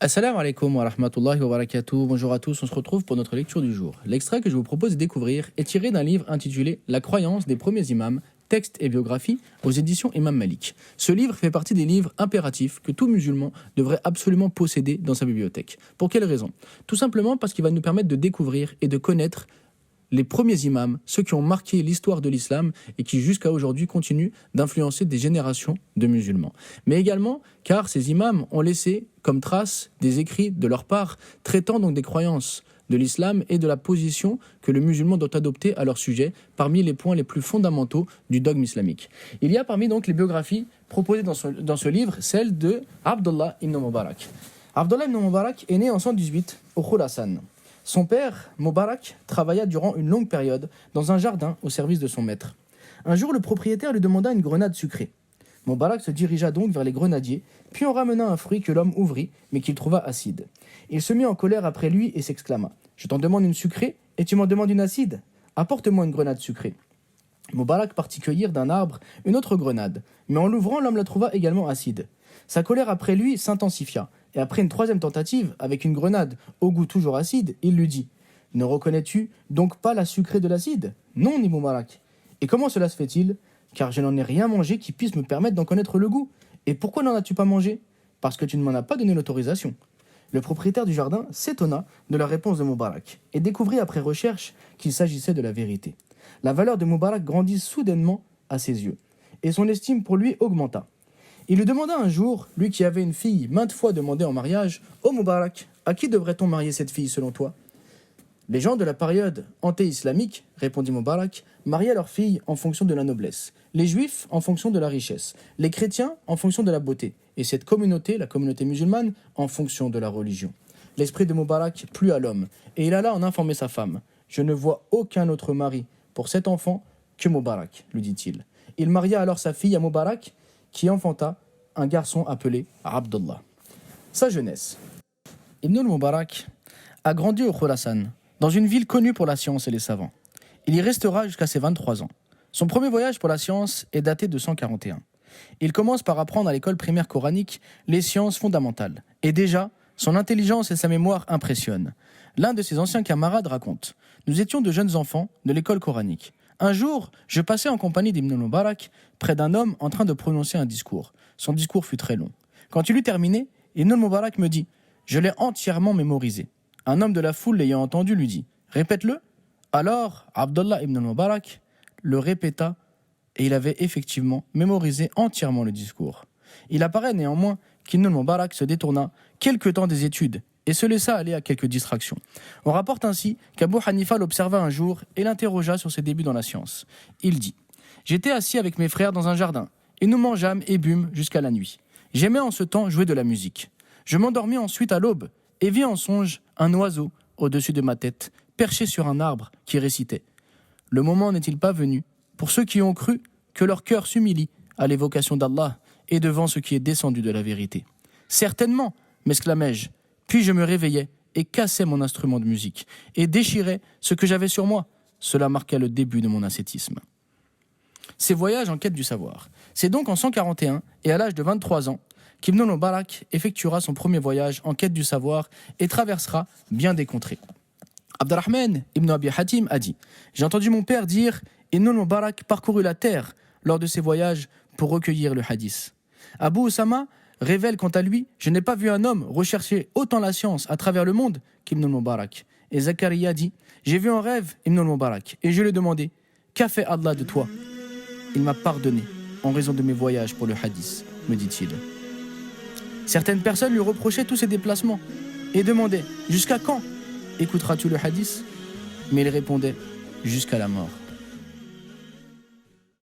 Assalamu alaikum wa rahmatullahi wa barakatuh. Bonjour à tous, on se retrouve pour notre lecture du jour. L'extrait que je vous propose de découvrir est tiré d'un livre intitulé La croyance des premiers imams, texte et biographie aux éditions Imam Malik. Ce livre fait partie des livres impératifs que tout musulman devrait absolument posséder dans sa bibliothèque. Pour quelle raison ? Tout simplement parce qu'il va nous permettre de découvrir et de connaître les premiers imams, ceux qui ont marqué l'histoire de l'islam et qui jusqu'à aujourd'hui continuent d'influencer des générations de musulmans. Mais également car ces imams ont laissé comme trace des écrits de leur part traitant donc des croyances de l'islam et de la position que le musulman doit adopter à leur sujet parmi les points les plus fondamentaux du dogme islamique. Il y a parmi donc les biographies proposées dans ce livre celle de Abdullah ibn Mubarak. Abdullah ibn Mubarak est né en 118 au Khurasan. Son père, Mubarak, travailla durant une longue période dans un jardin au service de son maître. Un jour, le propriétaire lui demanda une grenade sucrée. Mubarak se dirigea donc vers les grenadiers, puis en ramena un fruit que l'homme ouvrit, mais qu'il trouva acide. Il se mit en colère après lui et s'exclama « Je t'en demande une sucrée, et tu m'en demandes une acide ? Apporte-moi une grenade sucrée. » Mubarak partit cueillir d'un arbre une autre grenade, mais en l'ouvrant, l'homme la trouva également acide. Sa colère après lui s'intensifia, et après une troisième tentative, avec une grenade au goût toujours acide, il lui dit « Ne reconnais-tu donc pas la sucrée de l'acide ?»« Non, dit Mubarak. »« Et comment cela se fait-il ? Car je n'en ai rien mangé qui puisse me permettre d'en connaître le goût. Et pourquoi n'en as-tu pas mangé ? Parce que tu ne m'en as pas donné l'autorisation. » Le propriétaire du jardin s'étonna de la réponse de Mubarak, et découvrit après recherche qu'il s'agissait de la vérité. La valeur de Mubarak grandit soudainement à ses yeux, et son estime pour lui augmenta. Il lui demanda un jour, lui qui avait une fille maintes fois demandée en mariage, « Ô Mubarak, à qui devrait-on marier cette fille selon toi ?» Les gens de la période anté-islamique, répondit Mubarak, mariaient leurs filles en fonction de la noblesse, les juifs en fonction de la richesse, les chrétiens en fonction de la beauté, et cette communauté, la communauté musulmane, en fonction de la religion. L'esprit de Mubarak plut à l'homme, et il alla en informer sa femme. « Je ne vois aucun autre mari pour cet enfant que Mubarak, lui dit-il. Il maria alors sa fille à Mubarak, qui enfanta un garçon appelé Abdullah. Sa jeunesse. Ibn al-Mubarak a grandi au Khurasan, dans une ville connue pour la science et les savants. Il y restera jusqu'à ses 23 ans. Son premier voyage pour la science est daté de 141. Il commence par apprendre à l'école primaire coranique les sciences fondamentales. Et déjà, son intelligence et sa mémoire impressionnent. L'un de ses anciens camarades raconte « Nous étions de jeunes enfants de l'école coranique. Un jour, je passais en compagnie d'Ibn al-Mubarak près d'un homme en train de prononcer un discours. Son discours fut très long. Quand il eut terminé, Ibn al-Mubarak me dit « Je l'ai entièrement mémorisé. » Un homme de la foule l'ayant entendu lui dit « Répète-le » Alors, Abdullah ibn al-Mubarak le répéta et il avait effectivement mémorisé entièrement le discours. Il apparaît néanmoins qu'Ibn al-Mubarak se détourna quelque temps des études et se laissa aller à quelques distractions. On rapporte ainsi qu'Abu Hanifa l'observa un jour et l'interrogea sur ses débuts dans la science. Il dit « J'étais assis avec mes frères dans un jardin, et nous mangeâmes et bûmes jusqu'à la nuit. J'aimais en ce temps jouer de la musique. Je m'endormis ensuite à l'aube, et vis en songe un oiseau au-dessus de ma tête, perché sur un arbre qui récitait. Le moment n'est-il pas venu, pour ceux qui ont cru, que leur cœur s'humilie à l'évocation d'Allah et devant ce qui est descendu de la vérité. Certainement, m'exclamai-je, puis je me réveillai et cassai mon instrument de musique et déchirai ce que j'avais sur moi. Cela marqua le début de mon ascétisme. » Ces voyages en quête du savoir. C'est donc en 141 et à l'âge de 23 ans qu'Ibn al-Mubarak effectuera son premier voyage en quête du savoir et traversera bien des contrées. Abdurrahman ibn Abi Hatim a dit « J'ai entendu mon père dire « Ibn al-Mubarak parcourut la terre lors de ses voyages pour recueillir le hadith. » Abu Usama révèle quant à lui « Je n'ai pas vu un homme rechercher autant la science à travers le monde qu'Ibn al-Mubarak. » Et Zakaria dit « J'ai vu en rêve Ibn al-Mubarak et je lui ai demandé « Qu'a fait Allah de toi ?» Il m'a pardonné en raison de mes voyages pour le hadith, me dit-il. Certaines personnes lui reprochaient tous ses déplacements et demandaient « Jusqu'à quand écouteras-tu le hadith ?» Mais il répondait « Jusqu'à la mort. »